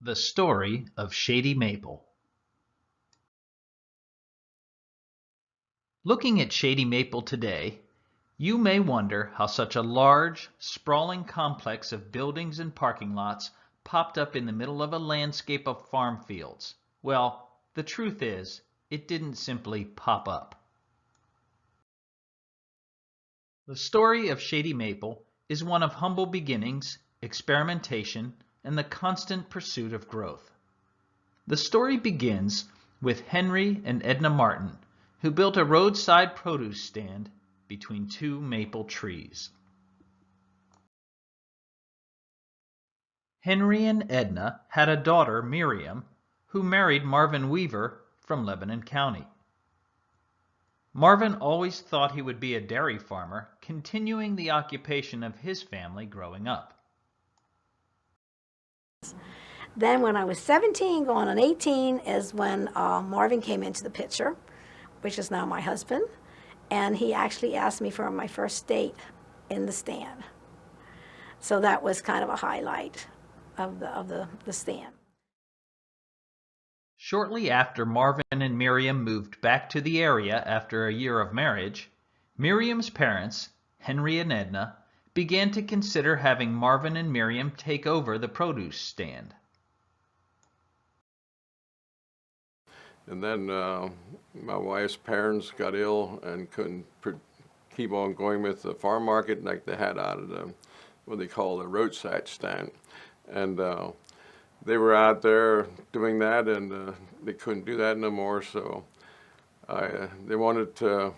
The story of Shady Maple. Looking at Shady Maple today, you may wonder how such a large, sprawling complex of buildings and parking lots popped up in the middle of a landscape of farm fields. Well, the truth is, it didn't simply pop up. The story of Shady Maple is one of humble beginnings, experimentation, and the constant pursuit of growth. The story begins with Henry and Edna Martin, who built a roadside produce stand between two maple trees. Henry and Edna had a daughter, Miriam, who married Marvin Weaver from Lebanon County. Marvin always thought he would be a dairy farmer, continuing the occupation of his family growing up. Then when I was 17, going on 18, is when Marvin came into the picture, which is now my husband, and he actually asked me for my first date in the stand. So that was kind of a highlight of the stand. Shortly after Marvin and Miriam moved back to the area after a year of marriage, Miriam's parents, Henry and Edna, began to consider having Marvin and Miriam take over the produce stand. And then my wife's parents got ill and couldn't keep on going with the farm market like they had out of the, what they call the roadside stand. And they were out there doing that, and they couldn't do that no more, so they wanted to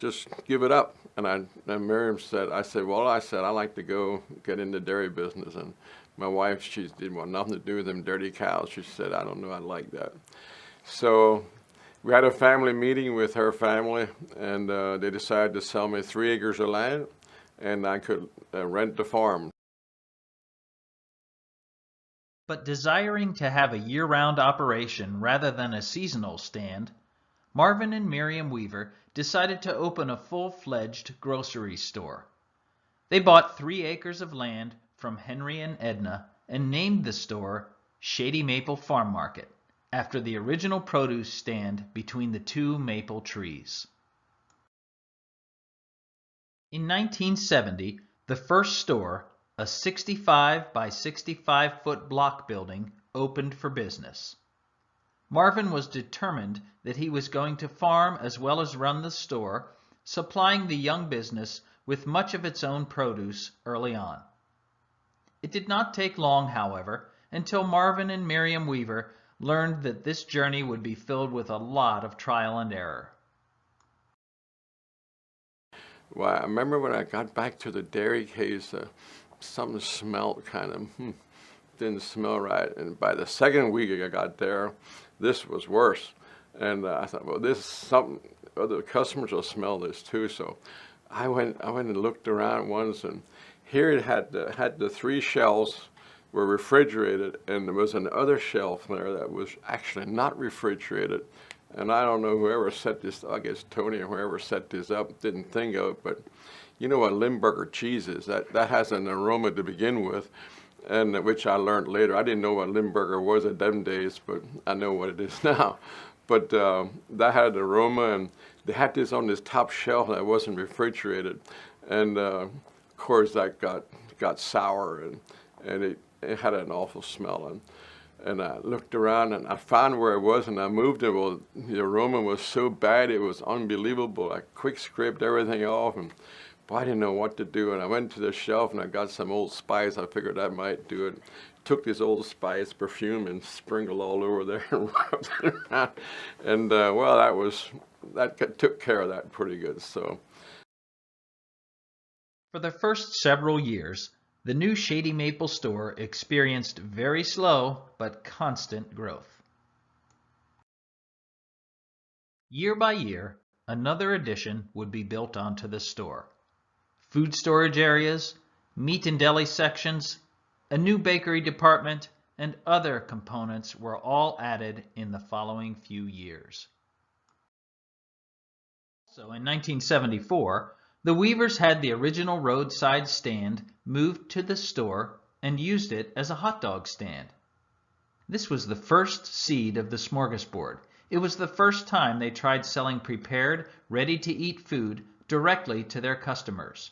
just give it up. And Miriam said, I said, I like to go get in the dairy business. And my wife, she didn't want nothing to do with them dirty cows. She said, I don't know, I like that. So we had a family meeting with her family, and they decided to sell me 3 acres of land, and I could rent the farm. But desiring to have a year-round operation rather than a seasonal stand, Marvin and Miriam Weaver decided to open a full-fledged grocery store. They bought 3 acres of land from Henry and Edna and named the store Shady Maple Farm Market, after the original produce stand between the 2 maple trees. In 1970, the first store, a 65 by 65 foot block building, opened for business. Marvin was determined that he was going to farm as well as run the store, supplying the young business with much of its own produce early on. It did not take long, however, until Marvin and Miriam Weaver learned that this journey would be filled with a lot of trial and error. Well, I remember when I got back to the dairy case, something smelled kind of, didn't smell right. And by the second week I got there, this was worse. And I thought, well, this is something, other customers will smell this too. So I went and looked around once, and here it had the 3 shelves were refrigerated, and there was another shelf there that was actually not refrigerated. And I don't know whoever set this, I guess Tony or whoever set this up didn't think of it, but you know what Limburger cheese is? That has an aroma to begin with, and which I learned later. I didn't know what Limburger was at them days, but I know what it is now. But that had an aroma, and they had this on this top shelf that wasn't refrigerated, and of course that got sour, and it had an awful smell. And I looked around and I found where it was, and I moved it. Well, the aroma was so bad, it was unbelievable. I quick scraped everything off, and boy, I didn't know what to do. And I went to the shelf and I got some Old Spice. I figured that might do it. Took this Old Spice perfume and sprinkled all over there and rubbed it around. And well, that took care of that pretty good. So For the first several years, the new Shady Maple store experienced very slow but constant growth. Year by year, another addition would be built onto the store. Food storage areas, meat and deli sections, a new bakery department, and other components were all added in the following few years. So in 1974, the Weavers had the original roadside stand moved to the store and used it as a hot dog stand. This was the first seed of the smorgasbord. It was the first time they tried selling prepared, ready-to-eat food directly to their customers.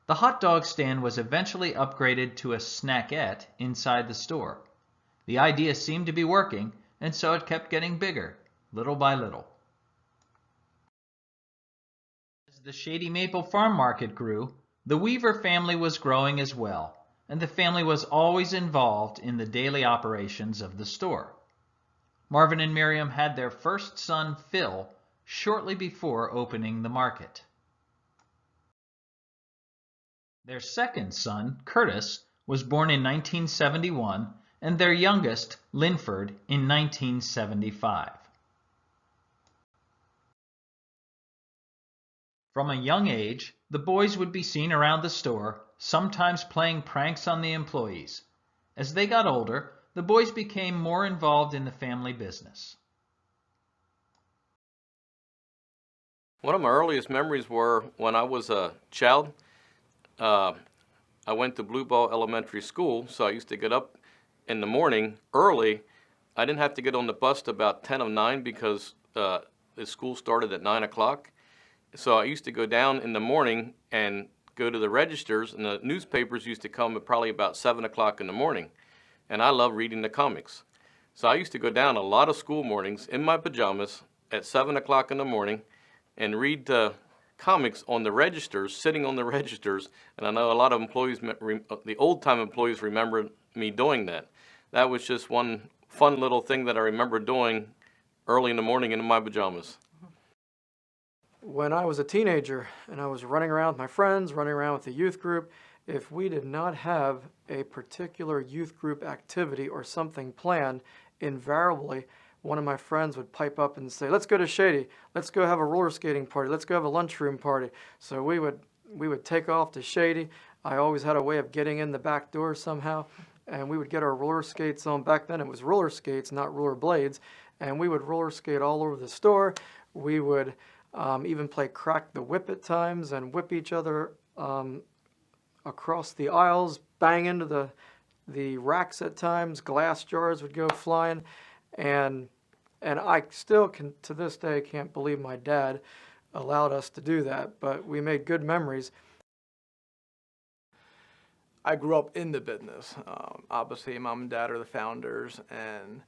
The hot dog stand was eventually upgraded to a snackette inside the store. The idea seemed to be working, and so it kept getting bigger, little by little. As the Shady Maple Farm Market grew, the Weaver family was growing as well, and the family was always involved in the daily operations of the store. Marvin and Miriam had their first son, Phil, shortly before opening the market. Their second son, Curtis, was born in 1971, and their youngest, Linford, in 1975. From a young age, the boys would be seen around the store, sometimes playing pranks on the employees. As they got older, the boys became more involved in the family business. One of my earliest memories were when I was a child. I went to Blue Ball Elementary School, so I used to get up in the morning early. I didn't have to get on the bus till about 10 of 9 because the school started at 9 o'clock. So I used to go down in the morning and go to the registers, and the newspapers used to come at probably about 7 o'clock in the morning. And I love reading the comics. So I used to go down a lot of school mornings in my pajamas at 7 o'clock in the morning and read comics on the registers, sitting on the registers. And I know a lot of employees, the old-time employees, remember me doing that. That was just one fun little thing that I remember doing early in the morning in my pajamas. When I was a teenager and I was running around with my friends, running around with the youth group, if we did not have a particular youth group activity or something planned, invariably one of my friends would pipe up and say, "Let's go to Shady, let's go have a roller skating party, let's go have a lunchroom party." So we would take off to Shady. I always had a way of getting in the back door somehow, and we would get our roller skates on. Back then it was roller skates, not roller blades, and we would roller skate all over the store. We would even play crack the whip at times and whip each other across the aisles, bang into the racks at times. Glass jars would go flying, and I still can, to this day, can't believe my dad allowed us to do that, but we made good memories. I grew up in the business. Obviously, mom and dad are the founders, and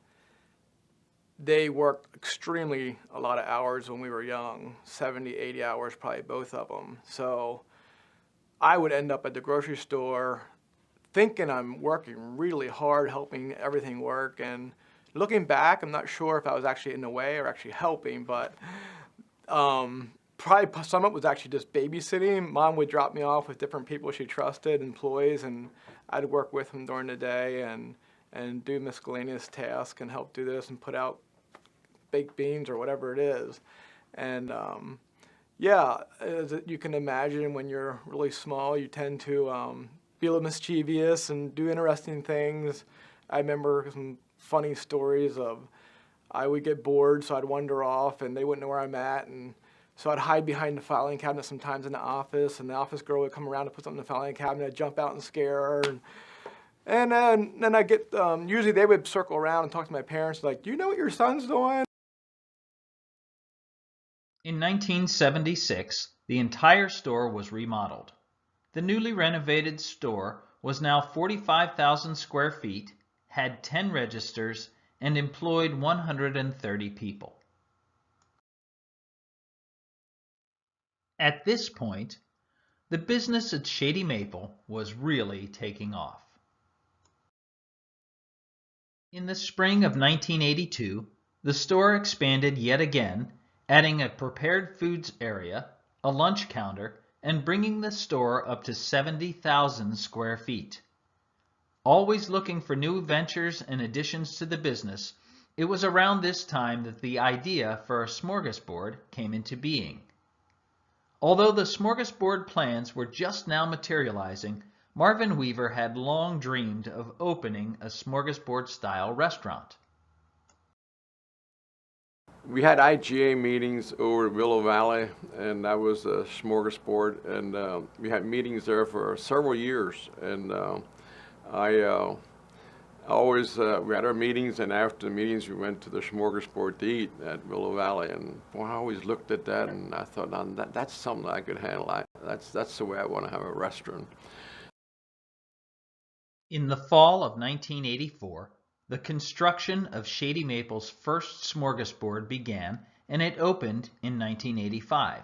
they worked extremely a lot of hours when we were young, 70, 80 hours, probably both of them. So I would end up at the grocery store thinking I'm working really hard, helping everything work. And looking back, I'm not sure if I was actually in the way or actually helping, but probably some of it was actually just babysitting. Mom would drop me off with different people she trusted, employees, and I'd work with them during the day and do miscellaneous tasks and help do this and put out baked beans or whatever it is. And yeah, as you can imagine, when you're really small, you tend to be a little mischievous and do interesting things. I remember some funny stories of I would get bored, so I'd wander off, and they wouldn't know where I'm at, and so I'd hide behind the filing cabinet sometimes in the office, and the office girl would come around to put something in the filing cabinet. I'd jump out and scare her, and then I'd get, usually they would circle around and talk to my parents, like, "Do you know what your son's doing?" In 1976, the entire store was remodeled. The newly renovated store was now 45,000 square feet, had 10 registers, and employed 130 people. At this point, the business at Shady Maple was really taking off. In the spring of 1982, the store expanded yet again, adding a prepared foods area, a lunch counter, and bringing the store up to 70,000 square feet. Always looking for new ventures and additions to the business, it was around this time that the idea for a smorgasbord came into being. Although the smorgasbord plans were just now materializing, Marvin Weaver had long dreamed of opening a smorgasbord-style restaurant. We had IGA meetings over at Willow Valley, and that was a smorgasbord, and we had meetings there for several years. And I Always, we had our meetings, and after the meetings, we went to the smorgasbord to eat at Willow Valley. And boy, I always looked at that, and I thought, now, that's something I could handle. That's the way I want to have a restaurant. In the fall of 1984, the construction of Shady Maple's first smorgasbord began, and it opened in 1985.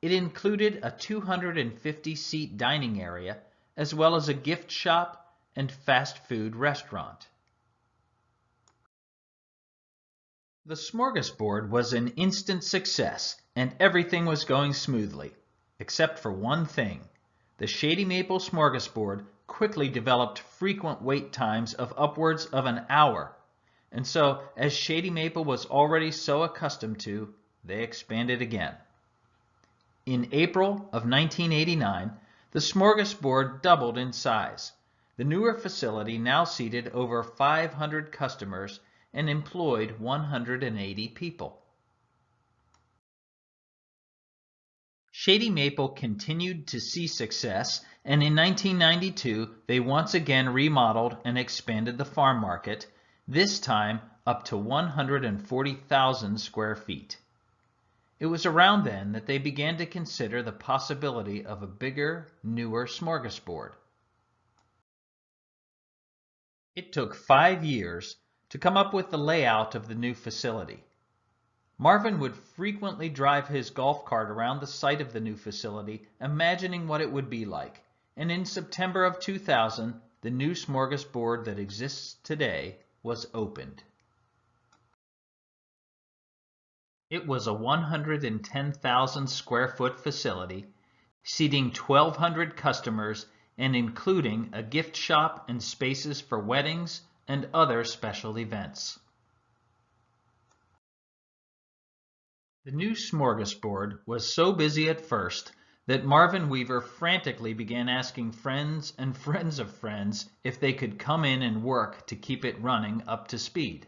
It included a 250-seat dining area, as well as a gift shop and fast food restaurant. The smorgasbord was an instant success, and everything was going smoothly, except for one thing. The Shady Maple smorgasbord quickly developed frequent wait times of upwards of an hour, and so, as Shady Maple was already so accustomed to, they expanded again. In April of 1989, the smorgasbord doubled in size. The newer facility now seated over 500 customers and employed 180 people. Shady Maple continued to see success, and in 1992 they once again remodeled and expanded the farm market, this time up to 140,000 square feet. It was around then that they began to consider the possibility of a bigger, newer smorgasbord. It took 5 years to come up with the layout of the new facility. Marvin would frequently drive his golf cart around the site of the new facility, imagining what it would be like. And in September of 2000, the new smorgasbord that exists today was opened. It was a 110,000 square foot facility, seating 1,200 customers and including a gift shop and spaces for weddings and other special events. The new smorgasbord was so busy at first that Marvin Weaver frantically began asking friends and friends of friends if they could come in and work to keep it running up to speed.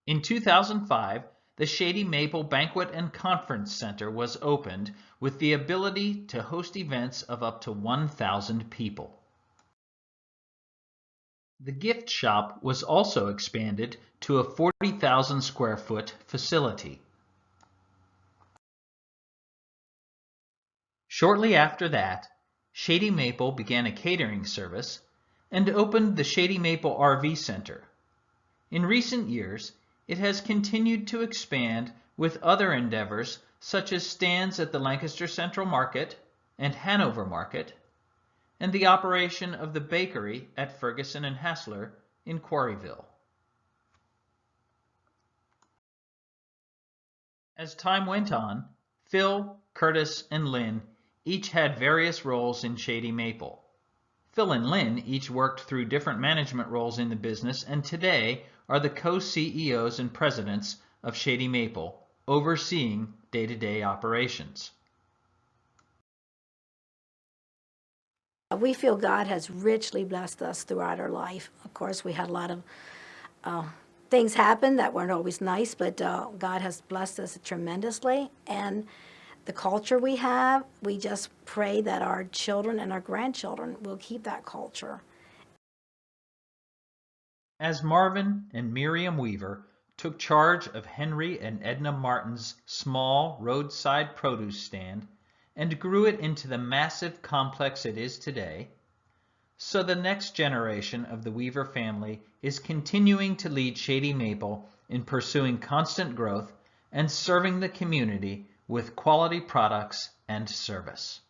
In 2005, the Shady Maple Banquet and Conference Center was opened with the ability to host events of up to 1,000 people. The gift shop was also expanded to a 40,000 square foot facility. Shortly after that, Shady Maple began a catering service and opened the Shady Maple RV Center. In recent years, it has continued to expand with other endeavors such as stands at the Lancaster Central Market and Hanover Market, and the operation of the bakery at Ferguson and Hassler in Quarryville. As time went on, Phil, Curtis, and Lynn each had various roles in Shady Maple. Phil and Lynn each worked through different management roles in the business and today are the co-CEOs and presidents of Shady Maple, overseeing day-to-day operations. We feel God has richly blessed us throughout our life. Of course, we had a lot of things happen that weren't always nice, but God has blessed us tremendously. And the culture we have, we just pray that our children and our grandchildren will keep that culture. As Marvin and Miriam Weaver took charge of Henry and Edna Martin's small roadside produce stand and grew it into the massive complex it is today, so the next generation of the Weaver family is continuing to lead Shady Maple in pursuing constant growth and serving the community with quality products and service.